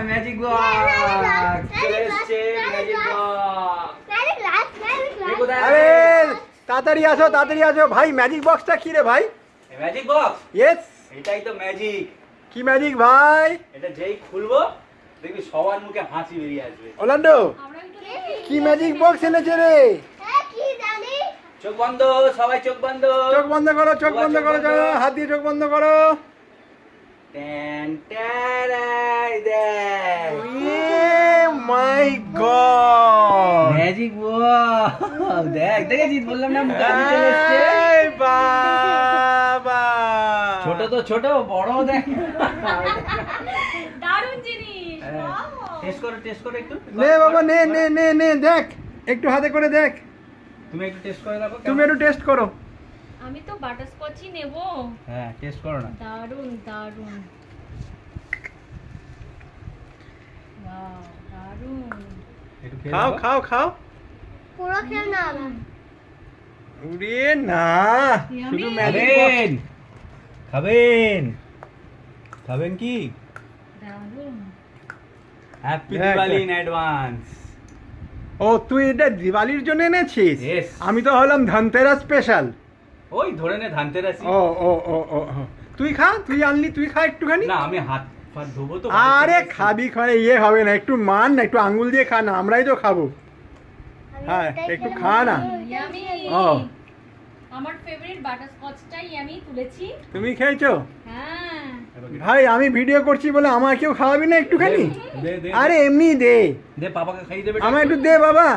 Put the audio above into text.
Magic box চলে এসেছে magic box আরে তাড়াতাড়ি আসো ভাই ম্যাজিক বক্সটা কি রে ভাই ম্যাজিক বক্স ইয়েস এটাই তো ম্যাজিক কি ম্যাজিক ভাই এটা যেই খুলবো দেখবি সবার মুখে হাসি বেরিয়ে আসবে ওলান্ডো কি ম্যাজিক বক্স এনেছে রে চোখ বন্ধ সবাই চোখ বন্ধ চোখ বন্ধ করো চলো হাত দিয়ে চোখ বন্ধ করো ট্যান ট্যারাই দেখ মাই গড ম্যাজিক বক্স দেখেছিস বললাম না মুখাজি চলে এসেছে বাবা ছোট তো ছোট বড় দেখ দারুণ জিনিস টেস্ট করো একটু নে বাবা নে দেখ একটু হাতে করে দেখ তুমি একটু টেস্ট করে দেখো তুমি একটু টেস্ট করো আমি তো বাটারস্কচই নেব হ্যাঁ টেস্ট করো না দারুণ দারুণ ওয়াও দারুণ একটু খেয়ে খাও পুরো খেল না উরে না শুধু ম্যাজিক খাবেন খাবেন কি দারুণ হ্যাপি দেখ, দিওয়ালি দেখ। ইন অ্যাডভান্স ও তুই এটা দিওয়ালির জন্য এনেছিস Yes. আমি তো হলাম ধনতেরাস স্পেশাল ওই ধরে নে ধানতেরাসি ও তুই খা তুই আনলি তুই খা একটুখানি না আমি হাত ফাত ধোবো তো আরে খাবি খানে ইয়ে হবে না একটু মান না একটু আঙ্গুল দিয়ে খা না আমরাই তো খাবো হ্যাঁ একটু খা না ইয়ামি ও আমার ফেভারিট বাটারস্কচটাই আমি তুলেছি তুমি খেয়েছো হ্যাঁ ভাই আমি ভিডিও করছি বলে আমাকেও খাওয়াবি না একটুখানি দে দে আরে এমনি দে দে পাপাকে খাইয়ে দেবে আমার একটু দে বাবা